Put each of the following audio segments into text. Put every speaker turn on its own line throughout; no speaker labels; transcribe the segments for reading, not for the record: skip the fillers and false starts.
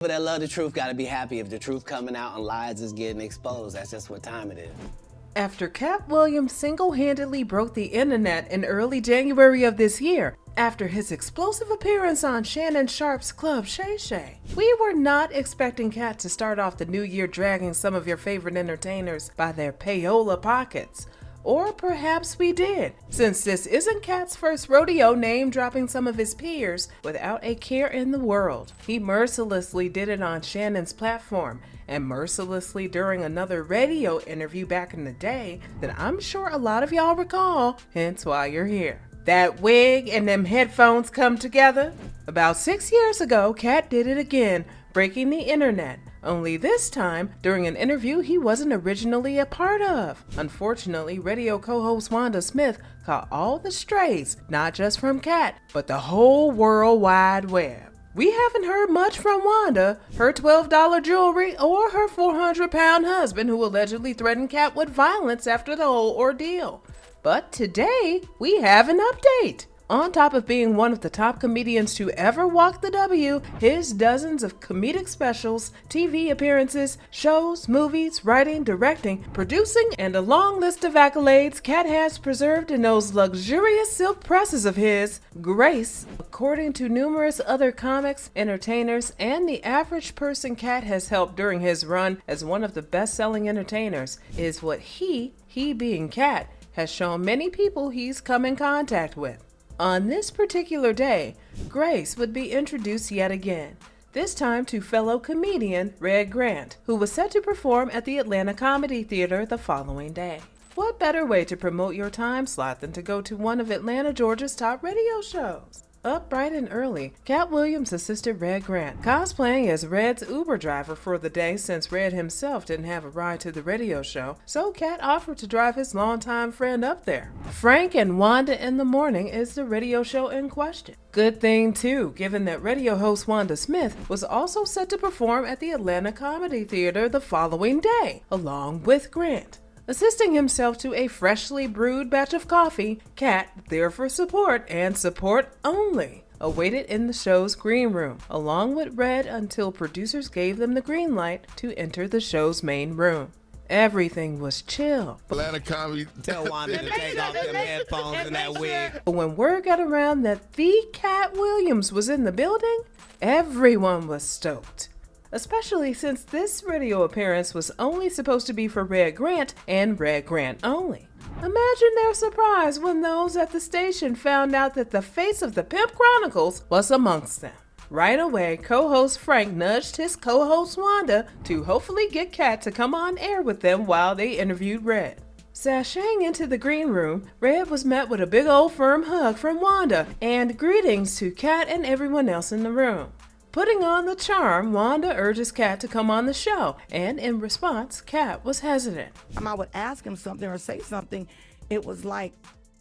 But that love the truth gotta be happy if the truth coming out and lies is getting exposed. That's just what time it is.
After Katt Williams single-handedly broke the internet in early January of this year, after his explosive appearance on Shannon Sharpe's club Shay Shay, we were not expecting Katt to start off the new year dragging some of your favorite entertainers by their payola pockets. Or perhaps we did, since this isn't Katt's first rodeo name-dropping some of his peers without a care in the world. He mercilessly did it on Shannon's platform, and mercilessly during another radio interview back in the day that I'm sure a lot of y'all recall, hence why you're here. That wig and them headphones come together? About 6 years ago, Katt did it again, breaking the internet. Only this time, during an interview he wasn't originally a part of. Unfortunately, radio co-host Wanda Smith caught all the strays, not just from Katt, but the whole World Wide Web. We haven't heard much from Wanda, her $12 jewelry, or her 400-pound husband who allegedly threatened Katt with violence after the whole ordeal. But today, we have an update. On top of being one of the top comedians to ever walk the W, his dozens of comedic specials, TV appearances, shows, movies, writing, directing, producing, and a long list of accolades Katt has preserved in those luxurious silk presses of his, grace, according to numerous other comics, entertainers, and the average person Katt has helped during his run as one of the best-selling entertainers, is what he being Katt, has shown many people he's come in contact with. On this particular day, Grace would be introduced yet again, this time to fellow comedian Red Grant, who was set to perform at the Atlanta Comedy Theater the following day. What better way to promote your time slot than to go to one of Atlanta, Georgia's top radio shows? Up bright and early, Katt Williams assisted Red Grant, cosplaying as Red's Uber driver for the day since Red himself didn't have a ride to the radio show, so Katt offered to drive his longtime friend up there. Frank and Wanda in the Morning is the radio show in question. Good thing too, given that radio host Wanda Smith was also set to perform at the Atlanta Comedy Theater the following day, along with Grant. Assisting himself to a freshly brewed batch of coffee, Katt, there for support and support only, awaited in the show's green room, along with Red until producers gave them the green light to enter the show's main room. Everything was chill.
Atlanta Comedy.
Tell Wanda to take off them headphones and that wig.
But when word got around that the Katt Williams was in the building, everyone was stoked. Especially since this radio appearance was only supposed to be for Red Grant and Red Grant only. Imagine their surprise when those at the station found out that the face of the Pimp Chronicles was amongst them. Right away, co-host Frank nudged his co-host Wanda to hopefully get Katt to come on air with them while they interviewed Red. Sashaying into the green room, Red was met with a big old firm hug from Wanda and greetings to Katt and everyone else in the room. Putting on the charm, Wanda urges Katt to come on the show, and in response, Katt was hesitant.
I would ask him something or say something, it was like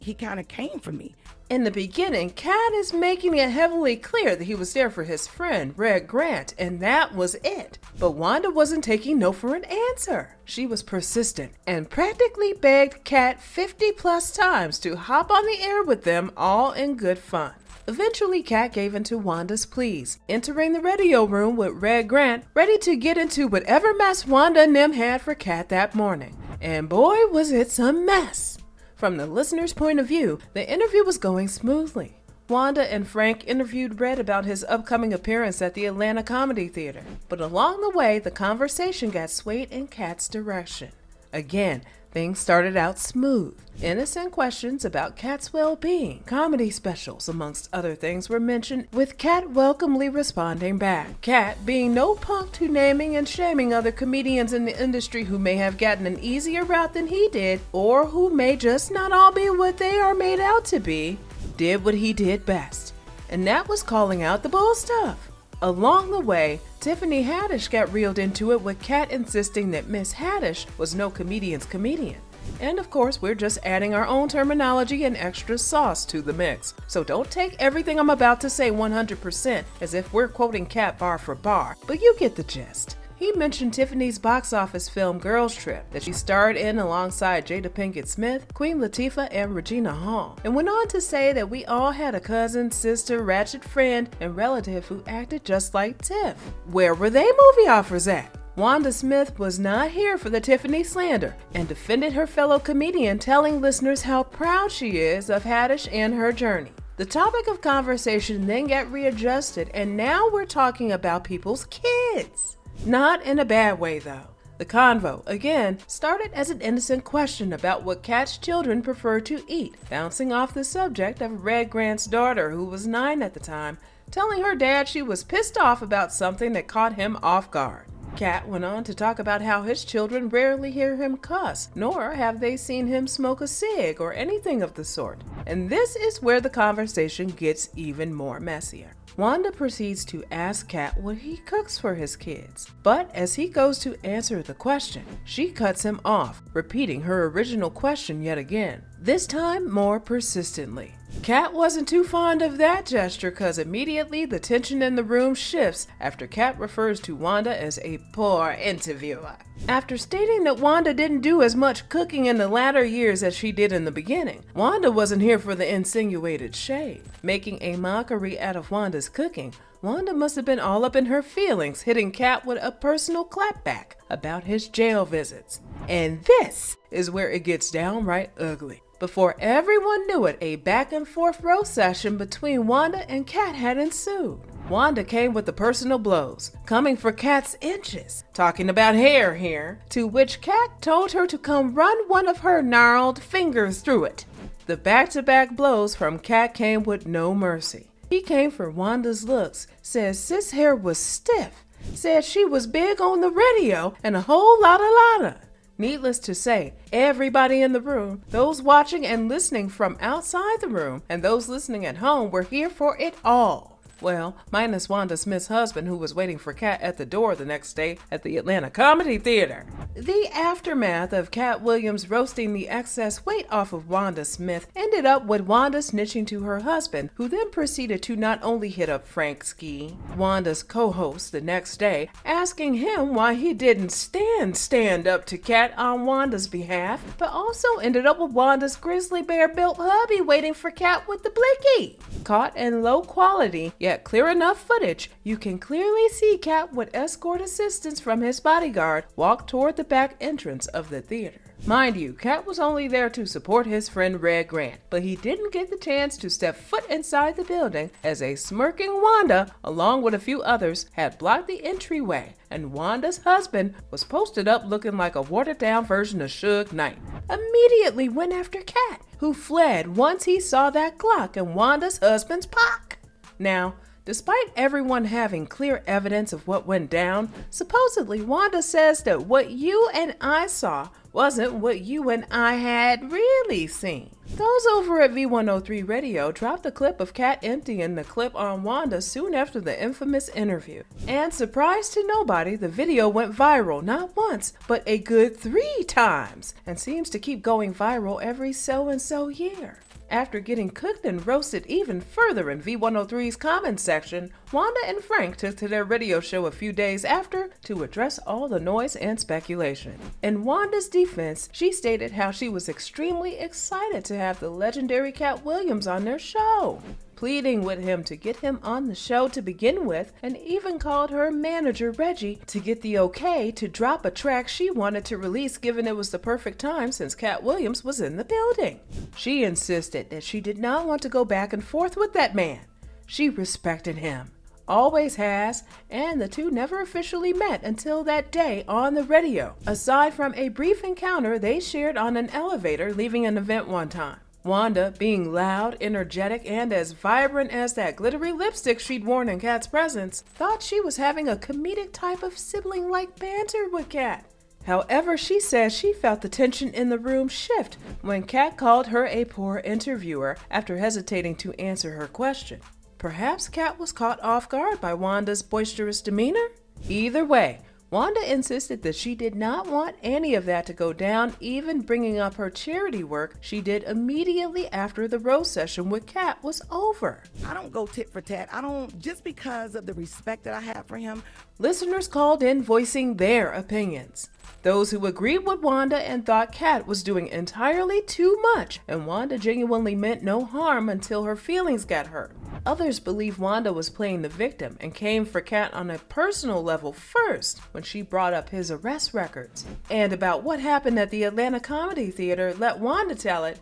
he kind of came for me.
In the beginning, Katt is making it heavily clear that he was there for his friend, Red Grant, and that was it. But Wanda wasn't taking no for an answer. She was persistent and practically begged Katt 50+ times to hop on the air with them, all in good fun. Eventually, Katt gave in to Wanda's pleas, entering the radio room with Red Grant, ready to get into whatever mess Wanda and them had for Katt that morning. And boy, was it some mess! From the listener's point of view, the interview was going smoothly. Wanda and Frank interviewed Red about his upcoming appearance at the Atlanta Comedy Theater, but along the way, the conversation got swayed in Katt's direction. Again, things started out smooth. Innocent questions about Katt's well-being, comedy specials, amongst other things were mentioned, with Katt welcomely responding back. Katt being no punk to naming and shaming other comedians in the industry who may have gotten an easier route than he did, or who may just not all be what they are made out to be, did what he did best, and that was calling out the bull stuff. Along the way, Tiffany Haddish got reeled into it, with Katt insisting that Miss Haddish was no comedian's comedian. And of course, we're just adding our own terminology and extra sauce to the mix. So don't take everything I'm about to say 100% as if we're quoting Katt bar for bar, but you get the gist. He mentioned Tiffany's box office film Girls Trip that she starred in alongside Jada Pinkett Smith, Queen Latifah, and Regina Hall, and went on to say that we all had a cousin, sister, ratchet friend, and relative who acted just like Tiff. Where were they movie offers at? Wanda Smith was not here for the Tiffany slander and defended her fellow comedian, telling listeners how proud she is of Haddish and her journey. The topic of conversation then got readjusted, and now we're talking about people's kids. Not in a bad way, though. The convo, again, started as an innocent question about what Katt's children prefer to eat, bouncing off the subject of Red Grant's daughter, who was 9 at the time, telling her dad she was pissed off about something that caught him off guard. Katt went on to talk about how his children rarely hear him cuss, nor have they seen him smoke a cig or anything of the sort. And this is where the conversation gets even more messier. Wanda proceeds to ask Katt what he cooks for his kids, but as he goes to answer the question, she cuts him off, repeating her original question yet again, this time more persistently. Katt wasn't too fond of that gesture, cause immediately the tension in the room shifts after Katt refers to Wanda as a poor interviewer. After stating that Wanda didn't do as much cooking in the latter years as she did in the beginning, Wanda wasn't here for the insinuated shade. Making a mockery out of Wanda's cooking, Wanda must have been all up in her feelings, hitting Katt with a personal clapback about his jail visits. And this is where it gets downright ugly. Before everyone knew it, a back and forth roast session between Wanda and Katt had ensued. Wanda came with the personal blows, coming for Katt's inches, talking about hair here, to which Katt told her to come run one of her gnarled fingers through it. The back-to-back blows from Katt came with no mercy. He came for Wanda's looks, said sis hair was stiff, said she was big on the rodeo, and a whole lotta. Needless to say, everybody in the room, those watching and listening from outside the room, and those listening at home were here for it all. Well, minus Wanda Smith's husband, who was waiting for Katt at the door the next day at the Atlanta Comedy Theater. The aftermath of Katt Williams roasting the excess weight off of Wanda Smith ended up with Wanda snitching to her husband, who then proceeded to not only hit up Frank Ski, Wanda's co-host, the next day, asking him why he didn't stand up to Katt on Wanda's behalf, but also ended up with Wanda's grizzly bear-built hubby waiting for Katt with the blicky. Caught in low quality, yet clear enough footage, you can clearly see Katt with escort assistance from his bodyguard walk toward the back entrance of the theater. Mind you, Katt was only there to support his friend Red Grant, but he didn't get the chance to step foot inside the building as a smirking Wanda, along with a few others, had blocked the entryway, and Wanda's husband was posted up looking like a watered-down version of Suge Knight. Immediately went after Katt, who fled once he saw that Glock in Wanda's husband's pocket. Now, despite everyone having clear evidence of what went down, supposedly Wanda says that what you and I saw wasn't what you and I had really seen. Those over at V103 Radio dropped a clip of Katt emptying the clip on Wanda soon after the infamous interview. And surprise to nobody, the video went viral not once, but a good 3 times, and seems to keep going viral every so-and-so year. After getting cooked and roasted even further in V103's comments section, Wanda and Frank took to their radio show a few days after to address all the noise and speculation. In Wanda's defense, she stated how she was extremely excited to have the legendary Katt Williams on their show, pleading with him to get him on the show to begin with, and even called her manager Reggie to get the okay to drop a track she wanted to release, given it was the perfect time since Katt Williams was in the building. She insisted that she did not want to go back and forth with that man. She respected him, always has, and the two never officially met until that day on the radio, aside from a brief encounter they shared on an elevator leaving an event one time. Wanda, being loud, energetic, and as vibrant as that glittery lipstick she'd worn in Katt's presence, thought she was having a comedic type of sibling-like banter with Katt. However, she says she felt the tension in the room shift when Katt called her a poor interviewer after hesitating to answer her question. Perhaps Katt was caught off guard by Wanda's boisterous demeanor? Either way, Wanda insisted that she did not want any of that to go down, even bringing up her charity work she did immediately after the roast session with Katt was over.
I don't go tit for tat. I don't, just because of the respect that I have for him.
Listeners called in voicing their opinions. Those who agreed with Wanda and thought Katt was doing entirely too much, and Wanda genuinely meant no harm until her feelings got hurt. Others believe Wanda was playing the victim and came for Katt on a personal level first when she brought up his arrest records. And about what happened at the Atlanta Comedy Theater, let Wanda tell it.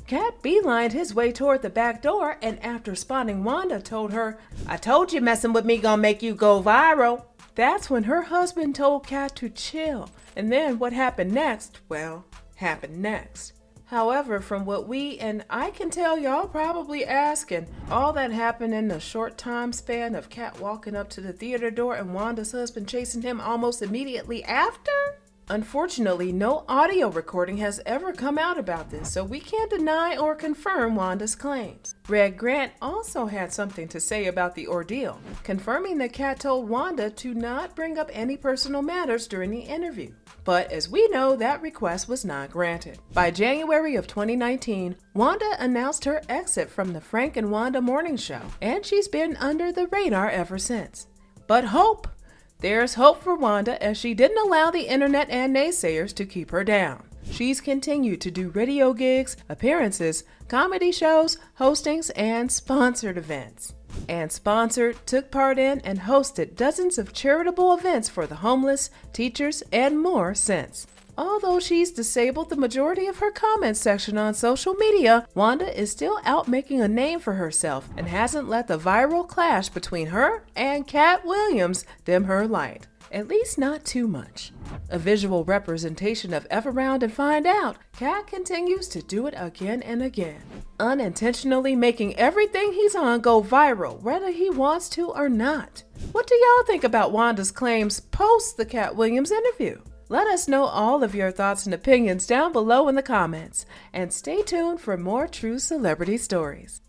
Katt beelined his way toward the back door, and after spotting Wanda, told her, "I told you messing with me gonna make you go viral." That's when her husband told Katt to chill. And then what happened next, well, happened next. However, from what we and I can tell, y'all probably asking, all that happened in the short time span of Katt walking up to the theater door and Wanda's husband chasing him almost immediately after? Unfortunately, no audio recording has ever come out about this, so we can't deny or confirm Wanda's claims. Red Grant also had something to say about the ordeal, confirming that Katt told Wanda to not bring up any personal matters during the interview. But as we know, that request was not granted. By January of 2019, Wanda announced her exit from the Frank and Wanda morning show, and she's been under the radar ever since. But hope! There's hope for Wanda, as she didn't allow the internet and naysayers to keep her down. She's continued to do radio gigs, appearances, comedy shows, hostings, and sponsored events. And Sponsored took part in and hosted dozens of charitable events for the homeless, teachers, and more since. Although she's disabled the majority of her comment section on social media, Wanda is still out making a name for herself and hasn't let the viral clash between her and Katt Williams dim her light. At least not too much. A visual representation of F Around and Find Out, Katt continues to do it again and again, unintentionally making everything he's on go viral, whether he wants to or not. What do y'all think about Wanda's claims post the Katt Williams interview? Let us know all of your thoughts and opinions down below in the comments, and stay tuned for more true celebrity stories.